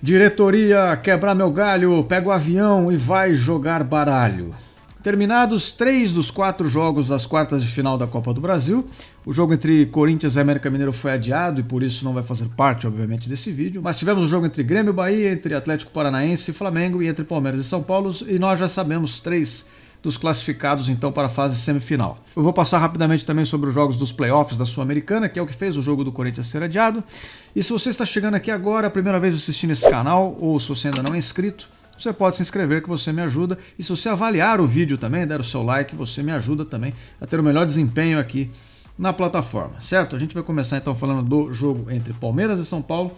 Diretoria, quebrar meu galho, pega o avião e vai jogar baralho. Terminados 3 dos 4 jogos das quartas de final da Copa do Brasil, o jogo entre Corinthians e América Mineiro foi adiado e por isso não vai fazer parte, obviamente, desse vídeo. Mas tivemos o jogo entre Grêmio e Bahia, entre Atlético Paranaense e Flamengo e entre Palmeiras e São Paulo, e nós já sabemos 3 dos classificados então para a fase semifinal. Eu vou passar rapidamente também sobre os jogos dos playoffs da Sul-Americana, que é o que fez o jogo do Corinthians ser adiado. E se você está chegando aqui agora, a primeira vez assistindo esse canal, ou se você ainda não é inscrito, você pode se inscrever que você me ajuda. E se você avaliar o vídeo também, der o seu like, você me ajuda também a ter o melhor desempenho aqui na plataforma, certo? A gente vai começar então falando do jogo entre Palmeiras e São Paulo.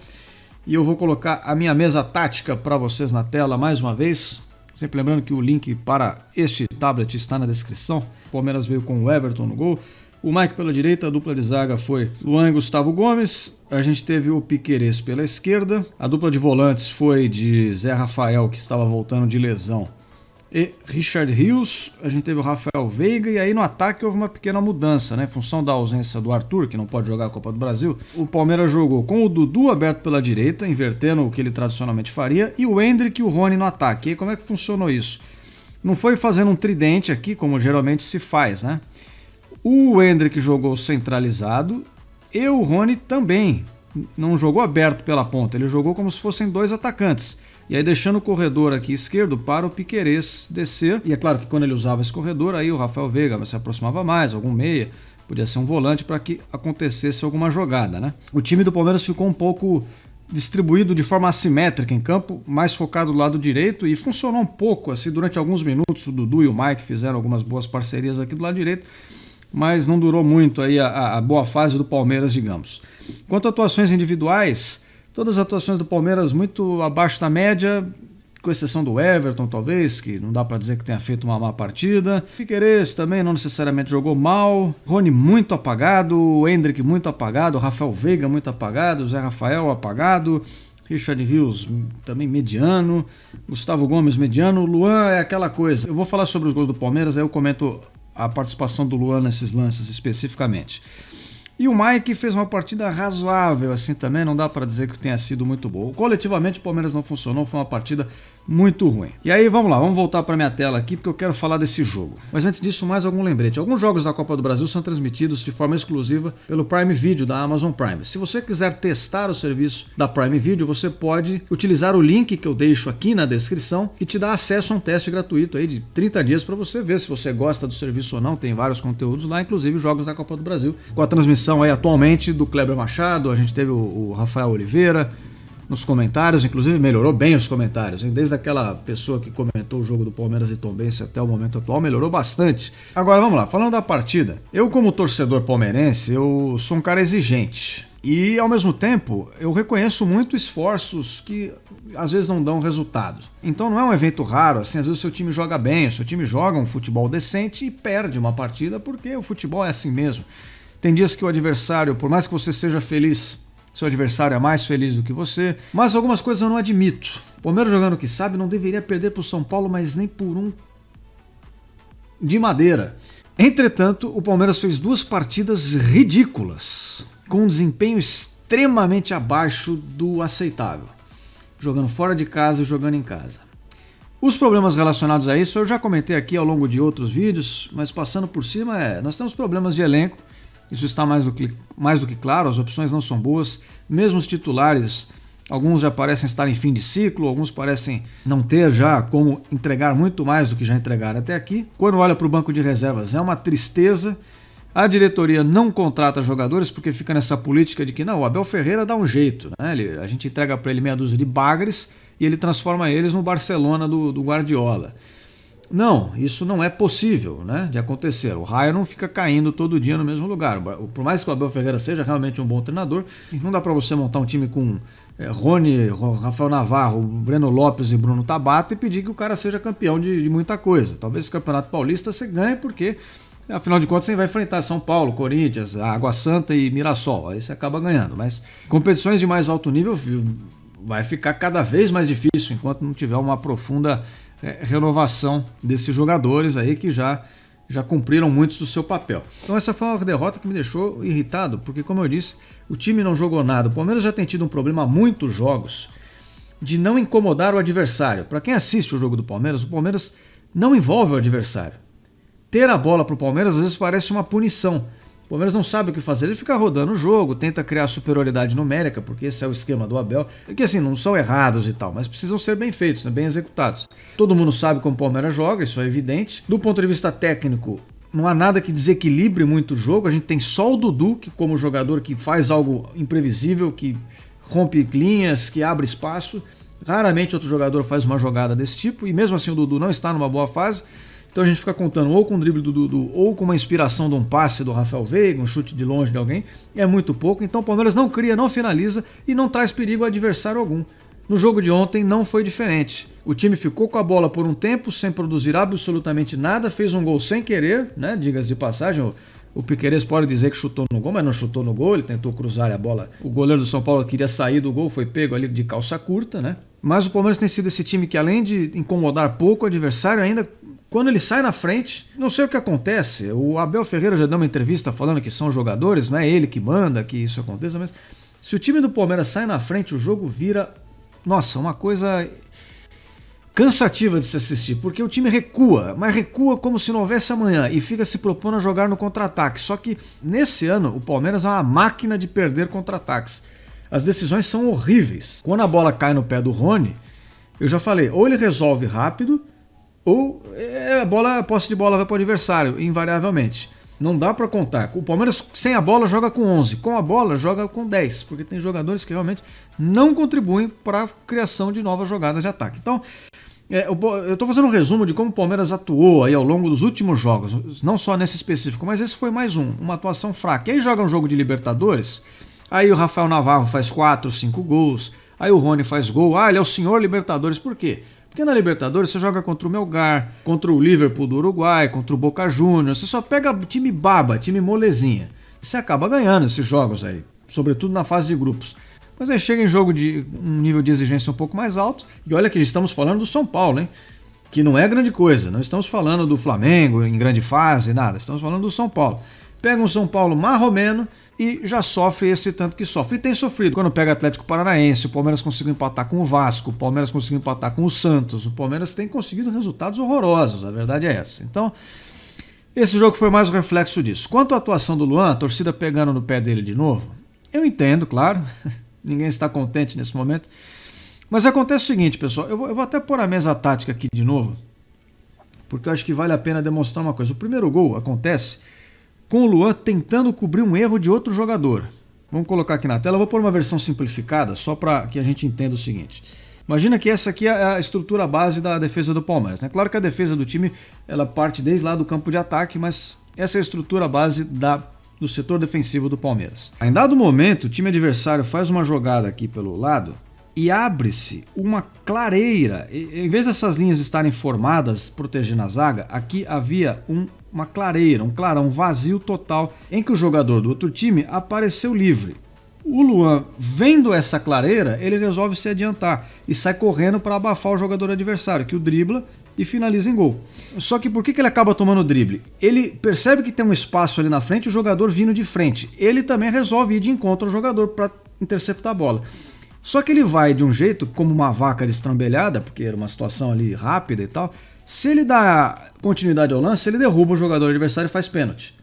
E eu vou colocar a minha mesa tática para vocês na tela mais uma vez. Sempre lembrando que o link para este tablet está na descrição. O Palmeiras veio com o Everton no gol. O Mike pela direita, a dupla de zaga foi Luan e Gustavo Gomes. A gente teve o Piquerez pela esquerda. A dupla de volantes foi de Zé Rafael, que estava voltando de lesão, e Richard Rios. A gente teve o Rafael Veiga. E aí no ataque houve uma pequena mudança, né? Em função da ausência do Arthur, que não pode jogar a Copa do Brasil. O Palmeiras jogou com o Dudu aberto pela direita, invertendo o que ele tradicionalmente faria, e o Endrick e o Rony no ataque. E aí como é que funcionou isso? Não foi fazendo um tridente aqui, como geralmente se faz, né? O Endrick jogou centralizado e o Rony também não jogou aberto pela ponta, ele jogou como se fossem 2 atacantes. E aí deixando o corredor aqui esquerdo para o Piquerez descer. E é claro que quando ele usava esse corredor, aí o Rafael Veiga se aproximava mais, algum meia, podia ser um volante para que acontecesse alguma jogada, né? O time do Palmeiras ficou um pouco distribuído de forma assimétrica em campo, mais focado do lado direito, e funcionou um pouco assim durante alguns minutos. O Dudu e o Mike fizeram algumas boas parcerias aqui do lado direito, mas não durou muito aí a boa fase do Palmeiras, digamos. Quanto a atuações individuais, todas as atuações do Palmeiras muito abaixo da média, com exceção do Everton, talvez, que não dá para dizer que tenha feito uma má partida. Piquerez também não necessariamente jogou mal. Rony muito apagado, o Endrick muito apagado, o Rafael Veiga muito apagado, o Zé Rafael apagado, Richard Rios também mediano, Gustavo Gomes mediano, Luan é aquela coisa. Eu vou falar sobre os gols do Palmeiras, aí eu comento a participação do Luan nesses lances especificamente. E o Mike fez uma partida razoável, assim também, não dá para dizer que tenha sido muito boa. Coletivamente o Palmeiras não funcionou, foi uma partida muito ruim. E aí vamos lá, vamos voltar para minha tela aqui porque eu quero falar desse jogo. Mas antes disso, mais algum lembrete. Alguns jogos da Copa do Brasil são transmitidos de forma exclusiva pelo Prime Video da Amazon Prime. Se você quiser testar o serviço da Prime Video, você pode utilizar o link que eu deixo aqui na descrição, que te dá acesso a um teste gratuito aí de 30 dias para você ver se você gosta do serviço ou não. Tem vários conteúdos lá, inclusive jogos da Copa do Brasil, com a transmissão aí atualmente do Kleber Machado. A gente teve o Rafael Oliveira nos comentários, inclusive melhorou bem os comentários, hein? Desde aquela pessoa que comentou o jogo do Palmeiras e Tombense até o momento atual, melhorou bastante. Agora vamos lá, falando da partida, eu como torcedor palmeirense, eu sou um cara exigente e ao mesmo tempo eu reconheço muito esforços que às vezes não dão resultado. Então não é um evento raro, assim, às vezes o seu time joga bem, o seu time joga um futebol decente e perde uma partida porque o futebol é assim mesmo. Tem dias que o adversário, por mais que você seja feliz, seu adversário é mais feliz do que você, mas algumas coisas eu não admito. O Palmeiras, jogando o que sabe, não deveria perder para o São Paulo, mas nem por um de madeira. Entretanto, o Palmeiras fez 2 partidas ridículas, com um desempenho extremamente abaixo do aceitável, jogando fora de casa e jogando em casa. Os problemas relacionados a isso eu já comentei aqui ao longo de outros vídeos, mas passando por cima, nós temos problemas de elenco. Isso está mais do que claro, as opções não são boas, mesmo os titulares, alguns já parecem estar em fim de ciclo, alguns parecem não ter já como entregar muito mais do que já entregaram até aqui. Quando olha para o banco de reservas é uma tristeza, a diretoria não contrata jogadores porque fica nessa política de que não, o Abel Ferreira dá um jeito, né? A gente entrega para ele meia dúzia de bagres e ele transforma eles no Barcelona do Guardiola. Não, isso não é possível, né, de acontecer. O raio não fica caindo todo dia no mesmo lugar. Por mais que o Abel Ferreira seja realmente um bom treinador, não dá para você montar um time com Rony, Rafael Navarro, Breno Lopes e Bruno Tabata e pedir que o cara seja campeão de muita coisa. Talvez esse Campeonato Paulista você ganhe porque, afinal de contas, você vai enfrentar São Paulo, Corinthians, Água Santa e Mirassol. Aí você acaba ganhando. Mas competições de mais alto nível vai ficar cada vez mais difícil enquanto não tiver uma profunda renovação desses jogadores aí que já cumpriram muitos do seu papel. Então essa foi uma derrota que me deixou irritado, porque como eu disse, o time não jogou nada. O Palmeiras já tem tido um problema há muitos jogos de não incomodar o adversário. Para quem assiste o jogo do Palmeiras, o Palmeiras não envolve o adversário. Ter a bola para o Palmeiras às vezes parece uma punição. O Palmeiras não sabe o que fazer, ele fica rodando o jogo, tenta criar superioridade numérica, porque esse é o esquema do Abel, que assim, não são errados e tal, mas precisam ser bem feitos, bem executados. Todo mundo sabe como o Palmeiras joga, isso é evidente. Do ponto de vista técnico, não há nada que desequilibre muito o jogo, a gente tem só o Dudu, que como jogador que faz algo imprevisível, que rompe linhas, que abre espaço. Raramente outro jogador faz uma jogada desse tipo, e mesmo assim o Dudu não está numa boa fase. Então a gente fica contando ou com o drible do Dudu ou com uma inspiração de um passe do Rafael Veiga, um chute de longe de alguém. É muito pouco, então o Palmeiras não cria, não finaliza e não traz perigo a adversário algum. No jogo de ontem não foi diferente. O time ficou com a bola por um tempo sem produzir absolutamente nada, fez um gol sem querer, né? Diga-se de passagem, o Piquerez pode dizer que chutou no gol, mas não chutou no gol, ele tentou cruzar a bola. O goleiro do São Paulo queria sair do gol, foi pego ali de calça curta, né? Mas o Palmeiras tem sido esse time que, além de incomodar pouco o adversário, ainda quando ele sai na frente, não sei o que acontece. O Abel Ferreira já deu uma entrevista falando que são jogadores, não é ele que manda que isso aconteça, mas se o time do Palmeiras sai na frente, o jogo vira, nossa, uma coisa cansativa de se assistir, porque o time recua, mas recua como se não houvesse amanhã e fica se propondo a jogar no contra-ataque. Só que nesse ano o Palmeiras é uma máquina de perder contra-ataques. As decisões são horríveis. Quando a bola cai no pé do Rony, eu já falei, ou ele resolve rápido, ou a posse de bola vai para o adversário, invariavelmente. Não dá para contar. O Palmeiras sem a bola joga com 11, com a bola joga com 10, porque tem jogadores que realmente não contribuem para a criação de novas jogadas de ataque. Então, eu estou fazendo um resumo de como o Palmeiras atuou aí ao longo dos últimos jogos, não só nesse específico, mas esse foi mais uma atuação fraca. E aí joga um jogo de Libertadores, aí o Rafael Navarro faz 4, 5 gols, aí o Rony faz gol, ele é o senhor Libertadores, por quê? Porque na Libertadores você joga contra o Melgar, contra o Liverpool do Uruguai, contra o Boca Juniors, você só pega time baba, time molezinha. Você acaba ganhando esses jogos aí, sobretudo na fase de grupos. Mas aí chega em jogo de um nível de exigência um pouco mais alto, e olha que estamos falando do São Paulo, hein? Que não é grande coisa, não estamos falando do Flamengo em grande fase, nada, estamos falando do São Paulo. Pega um São Paulo marromeno e já sofre esse tanto que sofre. E tem sofrido. Quando pega Atlético Paranaense, o Palmeiras conseguiu empatar com o Vasco, o Palmeiras conseguiu empatar com o Santos, o Palmeiras tem conseguido resultados horrorosos, a verdade é essa. Então, esse jogo foi mais um reflexo disso. Quanto à atuação do Luan, a torcida pegando no pé dele de novo, eu entendo, claro, ninguém está contente nesse momento, mas acontece o seguinte, pessoal, eu vou até pôr a mesa tática aqui de novo, porque eu acho que vale a pena demonstrar uma coisa. O primeiro gol acontece com o Luan tentando cobrir um erro de outro jogador. Vamos colocar aqui na tela, eu vou pôr uma versão simplificada, só para que a gente entenda o seguinte. Imagina que essa aqui é a estrutura base da defesa do Palmeiras, né? Claro que a defesa do time ela parte desde lá do campo de ataque, mas essa é a estrutura base do setor defensivo do Palmeiras. Em dado momento, o time adversário faz uma jogada aqui pelo lado e abre-se uma clareira. Em vez dessas linhas estarem formadas protegendo a zaga, aqui havia uma clareira, um clarão, um vazio total em que o jogador do outro time apareceu livre. O Luan, vendo essa clareira, ele resolve se adiantar e sai correndo para abafar o jogador adversário, que o dribla e finaliza em gol. Só que por que ele acaba tomando o drible? Ele percebe que tem um espaço ali na frente, o jogador vindo de frente. Ele também resolve ir de encontro ao jogador para interceptar a bola. Só que ele vai de um jeito como uma vaca destrambelhada, porque era uma situação ali rápida e tal. Se ele dá continuidade ao lance, ele derruba o jogador adversário e faz pênalti.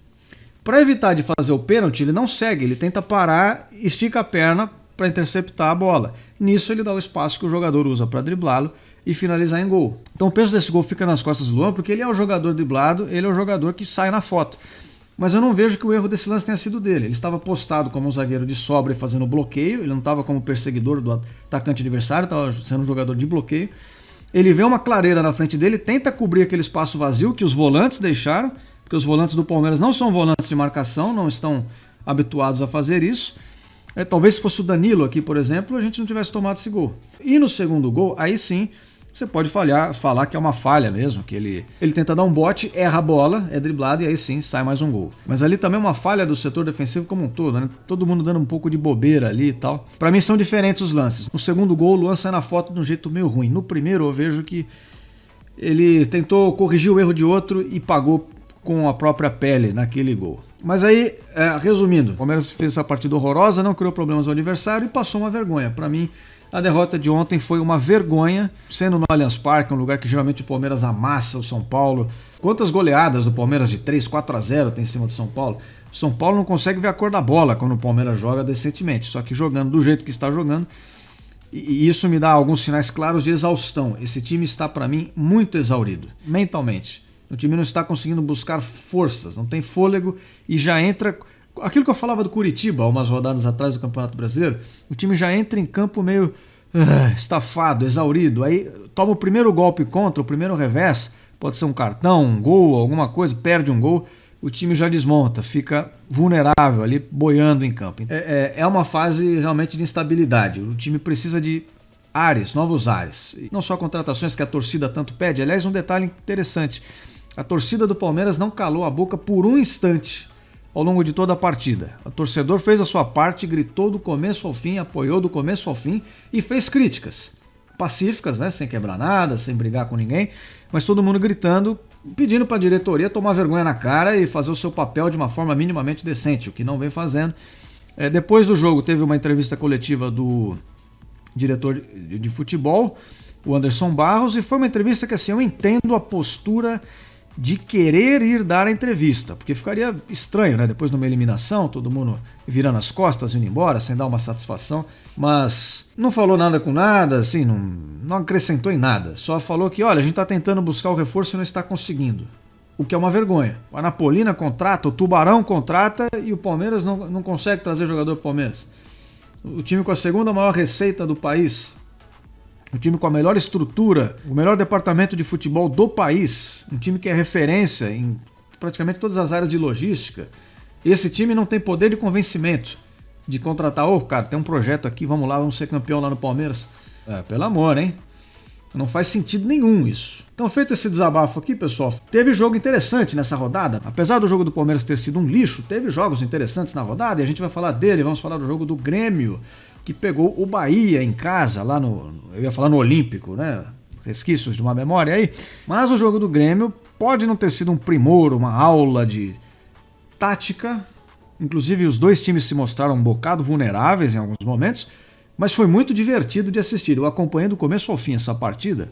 Para evitar de fazer o pênalti, ele não segue, ele tenta parar, estica a perna para interceptar a bola. Nisso ele dá o espaço que o jogador usa para driblá-lo e finalizar em gol. Então o peso desse gol fica nas costas do Luan, porque ele é o jogador driblado, ele é o jogador que sai na foto. Mas eu não vejo que o erro desse lance tenha sido dele. Ele estava postado como um zagueiro de sobra e fazendo bloqueio, ele não estava como perseguidor do atacante adversário, estava sendo um jogador de bloqueio. Ele vê uma clareira na frente dele, tenta cobrir aquele espaço vazio que os volantes deixaram, porque os volantes do Palmeiras não são volantes de marcação, não estão habituados a fazer isso. Talvez se fosse o Danilo aqui, por exemplo, a gente não tivesse tomado esse gol. E no segundo gol, aí sim, você pode falar que é uma falha mesmo, que ele tenta dar um bote, erra a bola, é driblado e aí sim sai mais um gol. Mas ali também é uma falha do setor defensivo como um todo, né? Todo mundo dando um pouco de bobeira ali e tal. Pra mim são diferentes os lances. No segundo gol, o Luan sai na foto de um jeito meio ruim. No primeiro eu vejo que ele tentou corrigir o erro de outro e pagou com a própria pele naquele gol. Mas aí, resumindo, o Palmeiras fez essa partida horrorosa, não criou problemas ao adversário e passou uma vergonha. Pra mim, A derrota de ontem foi uma vergonha, sendo no Allianz Parque, um lugar que geralmente o Palmeiras amassa o São Paulo. Quantas goleadas do Palmeiras de 3, 4-0 tem em cima do São Paulo? O São Paulo não consegue ver a cor da bola quando o Palmeiras joga decentemente, só que jogando do jeito que está jogando. E isso me dá alguns sinais claros de exaustão. Esse time está, para mim, muito exaurido, mentalmente. O time não está conseguindo buscar forças, não tem fôlego e já entra... Aquilo que eu falava do Curitiba, umas rodadas atrás do Campeonato Brasileiro, o time já entra em campo meio estafado, exaurido. Aí toma o primeiro golpe contra, o primeiro revés, pode ser um cartão, um gol, alguma coisa, perde um gol, o time já desmonta, fica vulnerável ali, boiando em campo. É uma fase realmente de instabilidade. O time precisa de ares, novos ares. E não só contratações que a torcida tanto pede. Aliás, um detalhe interessante, a torcida do Palmeiras não calou a boca por um instante ao longo de toda a partida. O torcedor fez a sua parte, gritou do começo ao fim, apoiou do começo ao fim e fez críticas pacíficas, né? Sem quebrar nada, sem brigar com ninguém, mas todo mundo gritando, pedindo para a diretoria tomar vergonha na cara e fazer o seu papel de uma forma minimamente decente, o que não vem fazendo. Depois do jogo teve uma entrevista coletiva do diretor de futebol, o Anderson Barros, e foi uma entrevista que assim, eu entendo a postura de querer ir dar a entrevista, porque ficaria estranho, né? Depois de uma eliminação, todo mundo virando as costas, indo embora, sem dar uma satisfação, mas não falou nada com nada, assim, não acrescentou em nada, só falou que, olha, a gente está tentando buscar o reforço e não está conseguindo, o que é uma vergonha. A Napolina contrata, o Tubarão contrata e o Palmeiras não consegue trazer jogador para o Palmeiras. O time com a segunda maior receita do país, o time com a melhor estrutura, o melhor departamento de futebol do país, um time que é referência em praticamente todas as áreas de logística, esse time não tem poder de convencimento de contratar, cara, tem um projeto aqui, vamos lá, vamos ser campeão lá no Palmeiras. Pelo amor, hein? Não faz sentido nenhum isso. Então, feito esse desabafo aqui, pessoal, teve jogo interessante nessa rodada. Apesar do jogo do Palmeiras ter sido um lixo, teve jogos interessantes na rodada e a gente vai falar dele, vamos falar do jogo do Grêmio, que pegou o Bahia em casa, lá eu ia falar no Olímpico, né? Resquícios de uma memória aí. Mas o jogo do Grêmio pode não ter sido um primor, uma aula de tática. Inclusive os dois times se mostraram um bocado vulneráveis em alguns momentos, mas foi muito divertido de assistir. Eu acompanhei do começo ao fim essa partida.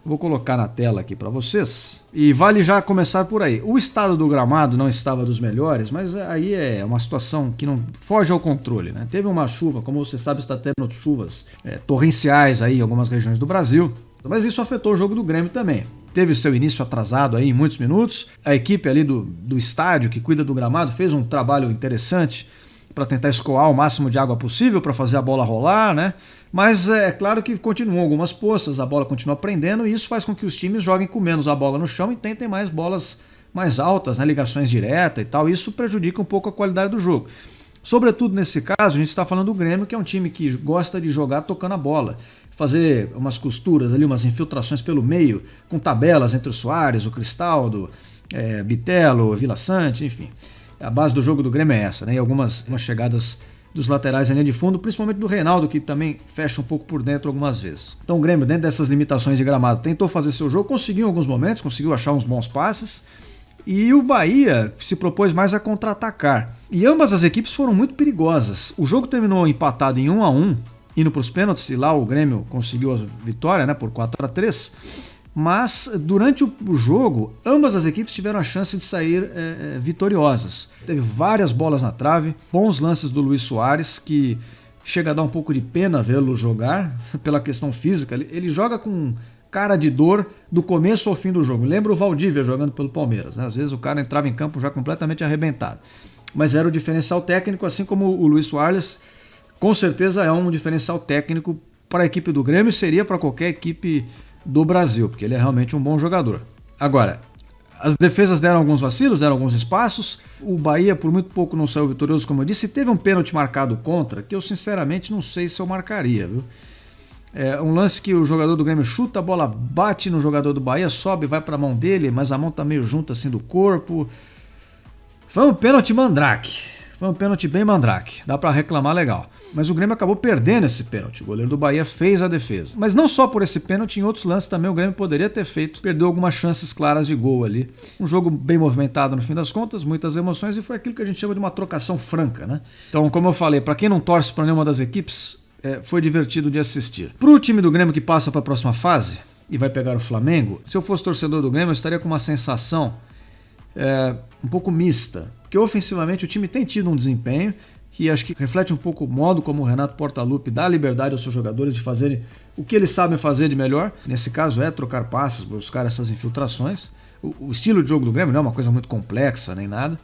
Vou colocar na tela aqui para vocês. E vale já começar por aí. O estado do gramado não estava dos melhores, mas aí é uma situação que não foge ao controle, né? Teve uma chuva, como você sabe, está tendo chuvas torrenciais aí em algumas regiões do Brasil, mas isso afetou o jogo do Grêmio também. Teve seu início atrasado aí em muitos minutos. A equipe ali do estádio que cuida do gramado fez um trabalho interessante para tentar escoar o máximo de água possível para fazer a bola rolar, né? Mas é claro que continuam algumas poças, a bola continua prendendo e isso faz com que os times joguem com menos a bola no chão e tentem mais bolas mais altas, né? Ligações diretas e tal. Isso prejudica um pouco a qualidade do jogo. Sobretudo nesse caso, a gente está falando do Grêmio, que é um time que gosta de jogar tocando a bola, fazer umas costuras ali, umas infiltrações pelo meio, com tabelas entre o Soares, o Cristaldo, Bitelo, Vila Sante, enfim. A base do jogo do Grêmio é essa, né? E algumas chegadas dos laterais em linha de fundo, principalmente do Reinaldo, que também fecha um pouco por dentro algumas vezes. Então o Grêmio, dentro dessas limitações de gramado, tentou fazer seu jogo, conseguiu em alguns momentos, conseguiu achar uns bons passes, e o Bahia se propôs mais a contra-atacar. E ambas as equipes foram muito perigosas. O jogo terminou empatado em 1-1, indo para os pênaltis, e lá o Grêmio conseguiu a vitória, né, por 4-3. Mas durante o jogo, ambas as equipes tiveram a chance de sair vitoriosas. Teve várias bolas na trave, bons lances do Luis Soares, que chega a dar um pouco de pena vê-lo jogar, pela questão física. Ele joga com cara de dor do começo ao fim do jogo. Lembra o Valdívia jogando pelo Palmeiras, né? Às vezes o cara entrava em campo já completamente arrebentado. Mas era o diferencial técnico, assim como o Luis Soares, com certeza é um diferencial técnico para a equipe do Grêmio, seria para qualquer equipe do Brasil, porque ele é realmente um bom jogador. Agora, as defesas deram alguns vacilos, deram alguns espaços, o Bahia por muito pouco não saiu vitorioso, como eu disse, teve um pênalti marcado contra, que eu sinceramente não sei se eu marcaria, viu? É um lance que o jogador do Grêmio chuta, a bola bate no jogador do Bahia, sobe, vai para a mão dele, mas a mão tá meio junta assim do corpo. Foi um pênalti mandrake, foi um pênalti bem mandrake, dá para reclamar legal. Mas o Grêmio acabou perdendo esse pênalti. O goleiro do Bahia fez a defesa. Mas não só por esse pênalti, em outros lances também o Grêmio poderia ter feito. Perdeu algumas chances claras de gol ali. Um jogo bem movimentado no fim das contas, muitas emoções, e foi aquilo que a gente chama de uma trocação franca, né? Então, como eu falei, para quem não torce para nenhuma das equipes, foi divertido de assistir. Para o time do Grêmio que passa para a próxima fase e vai pegar o Flamengo, se eu fosse torcedor do Grêmio, eu estaria com uma sensação um pouco mista, porque ofensivamente o time tem tido um desempenho que acho que reflete um pouco o modo como o Renato Portaluppi dá liberdade aos seus jogadores de fazerem o que eles sabem fazer de melhor. Nesse caso trocar passes, buscar essas infiltrações. O estilo de jogo do Grêmio não é uma coisa muito complexa nem nada,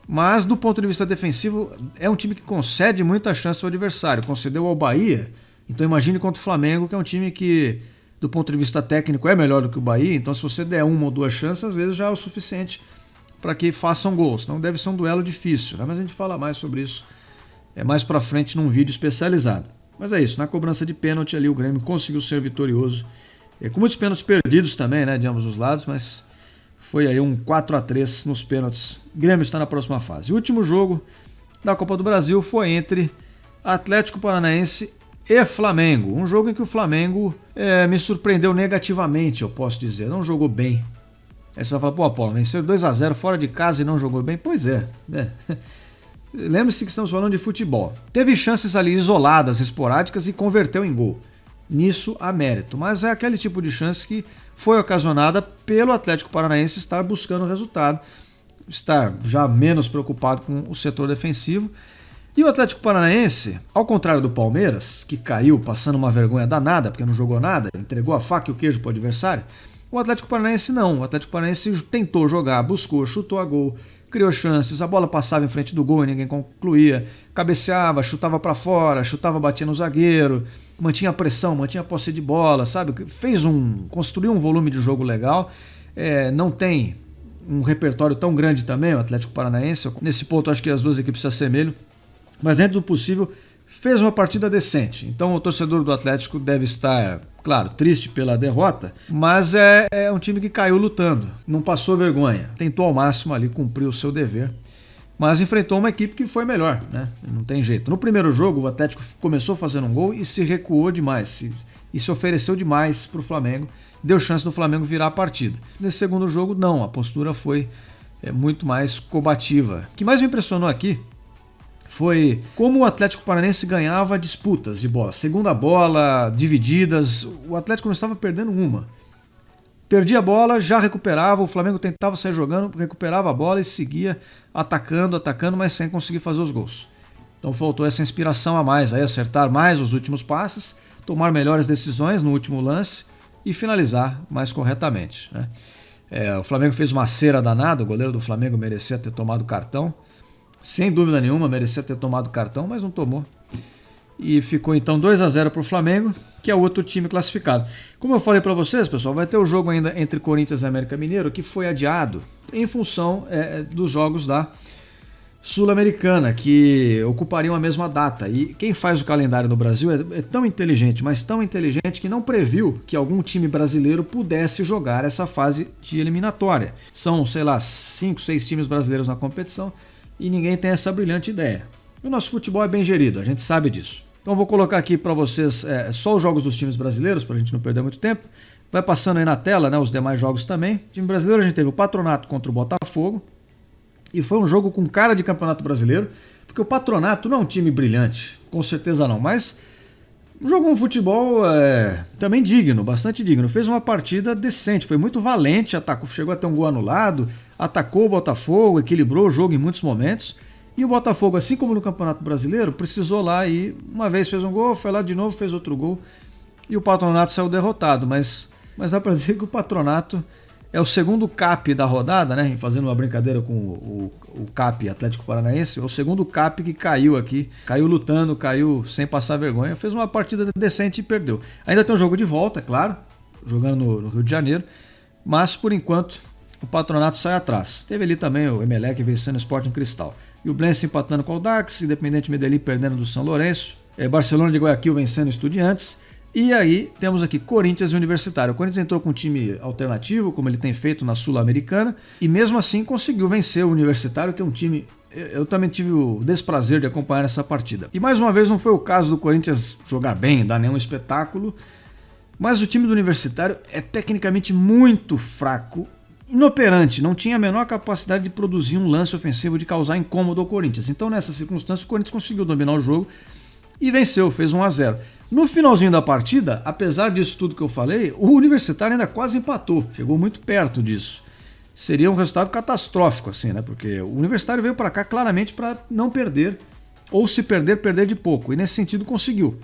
mas do ponto de vista defensivo é um time que concede muita chance ao adversário. Concedeu ao Bahia, então imagine contra o Flamengo, que é um time que do ponto de vista técnico é melhor do que o Bahia, então se você der uma ou duas chances, às vezes já é o suficiente para que façam gols. Não deve ser um duelo difícil, né? Mas a gente fala mais sobre isso mais pra frente num vídeo especializado. Mas é isso, na cobrança de pênalti ali o Grêmio conseguiu ser vitorioso, com muitos pênaltis perdidos também, né, de ambos os lados, mas foi aí um 4-3 nos pênaltis. O Grêmio está na próxima fase. O último jogo da Copa do Brasil foi entre Atlético Paranaense e Flamengo. Um jogo em que o Flamengo me surpreendeu negativamente, eu posso dizer. Não jogou bem. Aí você vai falar, pô, Apolo, venceu 2-0 fora de casa e não jogou bem? Pois é. Lembre-se que estamos falando de futebol. Teve chances ali isoladas, esporádicas e converteu em gol. Nisso há mérito. Mas é aquele tipo de chance que foi ocasionada pelo Atlético Paranaense estar buscando o resultado, estar já menos preocupado com o setor defensivo. E o Atlético Paranaense, ao contrário do Palmeiras, que caiu passando uma vergonha danada porque não jogou nada, entregou a faca e o queijo para o adversário, o Atlético Paranaense não. O Atlético Paranaense tentou jogar, buscou, chutou a gol, criou chances, a bola passava em frente do gol e ninguém concluía, cabeceava, chutava para fora, chutava, batia no zagueiro, mantinha a pressão, mantinha a posse de bola, sabe? Construiu um volume de jogo legal, não tem um repertório tão grande também o Atlético Paranaense, nesse ponto acho que as duas equipes se assemelham, mas dentro do possível fez uma partida decente. Então o torcedor do Atlético deve estar, claro, triste pela derrota, mas é um time que caiu lutando, não passou vergonha, tentou ao máximo ali cumprir o seu dever, mas enfrentou uma equipe que foi melhor, né? Não tem jeito. No primeiro jogo o Atlético começou fazendo um gol e se recuou demais, e se ofereceu demais para o Flamengo, deu chance do Flamengo virar a partida. Nesse segundo jogo não, a postura foi muito mais combativa. O que mais me impressionou aqui foi como o Atlético Paranaense ganhava disputas de bola. Segunda bola, divididas, o Atlético não estava perdendo uma. Perdia a bola, já recuperava, o Flamengo tentava sair jogando, recuperava a bola e seguia atacando, mas sem conseguir fazer os gols. Então faltou essa inspiração a mais, aí acertar mais os últimos passes, tomar melhores decisões no último lance e finalizar mais corretamente, né? O Flamengo fez uma cera danada, o goleiro do Flamengo merecia ter tomado cartão. Sem dúvida nenhuma, merecia ter tomado cartão, mas não tomou. E ficou então 2-0 para o Flamengo, que é o outro time classificado. Como eu falei para vocês, pessoal, vai ter o jogo ainda entre Corinthians e América Mineiro, que foi adiado em função dos jogos da Sul-Americana, que ocupariam a mesma data. E quem faz o calendário no Brasil é tão inteligente, mas tão inteligente que não previu que algum time brasileiro pudesse jogar essa fase de eliminatória. São, 5, 6 times brasileiros na competição, e ninguém tem essa brilhante ideia. O nosso futebol é bem gerido, a gente sabe disso. Então vou colocar aqui para vocês só os jogos dos times brasileiros, para a gente não perder muito tempo. Vai passando aí na tela, né, os demais jogos também. O time brasileiro a gente teve o Patronato contra o Botafogo, e foi um jogo com cara de Campeonato Brasileiro, porque o Patronato não é um time brilhante, com certeza não, mas jogou um futebol também digno, bastante digno. Fez uma partida decente, foi muito valente, chegou a ter um gol anulado, atacou o Botafogo, equilibrou o jogo em muitos momentos. E o Botafogo, assim como no Campeonato Brasileiro, precisou lá e uma vez fez um gol, foi lá de novo, fez outro gol. E o Patronato saiu derrotado, mas dá para dizer que o Patronato é o segundo CAP da rodada, né? Fazendo uma brincadeira com o CAP Atlético Paranaense, é o segundo CAP que caiu aqui, caiu lutando, caiu sem passar vergonha, fez uma partida decente e perdeu. Ainda tem um jogo de volta, é claro, jogando no Rio de Janeiro, mas por enquanto o Patronato sai atrás. Teve ali também o Emelec vencendo o Sporting Cristal. E o Blense empatando com o Audax, Independente Medellín perdendo do São Lourenço, Barcelona de Guayaquil vencendo o Estudiantes. E aí temos aqui Corinthians e Universitário. O Corinthians entrou com um time alternativo, como ele tem feito na Sul-Americana, e mesmo assim conseguiu vencer o Universitário, que é um time... Eu também tive o desprazer de acompanhar essa partida. E mais uma vez não foi o caso do Corinthians jogar bem, dar nenhum espetáculo, mas o time do Universitário é tecnicamente muito fraco, inoperante, não tinha a menor capacidade de produzir um lance ofensivo de causar incômodo ao Corinthians. Então nessa circunstância o Corinthians conseguiu dominar o jogo, e venceu, fez 1-0. No finalzinho da partida, apesar disso tudo que eu falei, o Universitário ainda quase empatou, chegou muito perto disso. Seria um resultado catastrófico, assim, né? Porque o Universitário veio para cá claramente para não perder, ou se perder, perder de pouco, e nesse sentido conseguiu.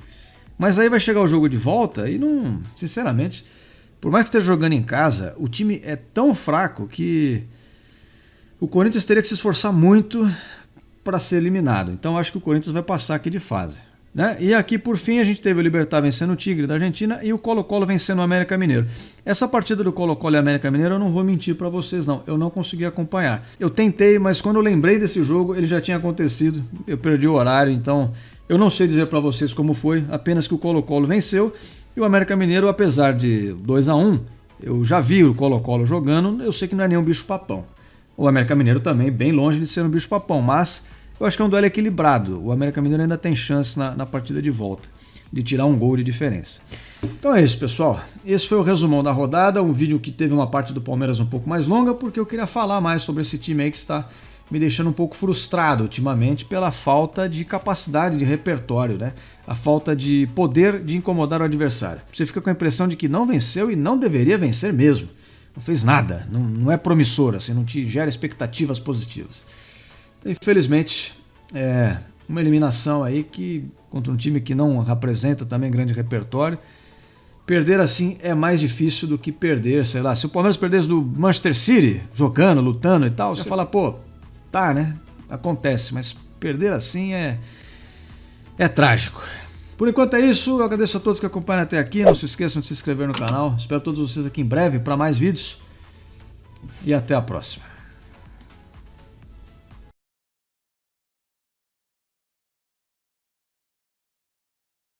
Mas aí vai chegar o jogo de volta e não, sinceramente, por mais que esteja jogando em casa, o time é tão fraco que o Corinthians teria que se esforçar muito para ser eliminado. Então acho que o Corinthians vai passar aqui de fase, né? E aqui por fim a gente teve o Libertad vencendo o Tigre da Argentina e o Colo-Colo vencendo o América Mineiro. Essa partida do Colo-Colo e América Mineiro eu não vou mentir para vocês não, eu não consegui acompanhar. Eu tentei, mas quando eu lembrei desse jogo ele já tinha acontecido, eu perdi o horário, então eu não sei dizer para vocês como foi, apenas que o Colo-Colo venceu e o América Mineiro, apesar de 2-1, eu já vi o Colo-Colo jogando, eu sei que não é nenhum bicho-papão. O América Mineiro também bem longe de ser um bicho-papão, mas eu acho que é um duelo equilibrado. O América Mineiro ainda tem chance na partida de volta de tirar um gol de diferença. Então é isso, pessoal. Esse foi o resumão da rodada, um vídeo que teve uma parte do Palmeiras um pouco mais longa, porque eu queria falar mais sobre esse time aí que está me deixando um pouco frustrado ultimamente pela falta de capacidade de repertório, né? A falta de poder de incomodar o adversário. Você fica com a impressão de que não venceu e não deveria vencer mesmo. Não fez nada, não é promissor, assim, não te gera expectativas positivas. Então, infelizmente, é uma eliminação aí que contra um time que não apresenta também grande repertório. Perder assim é mais difícil do que perder, sei lá, se o Palmeiras perdesse do Manchester City, jogando, lutando e tal, você fala, pô, tá, né? Acontece, mas perder assim é trágico. Por enquanto é isso, eu agradeço a todos que acompanham até aqui, não se esqueçam de se inscrever no canal, espero todos vocês aqui em breve para mais vídeos e até a próxima.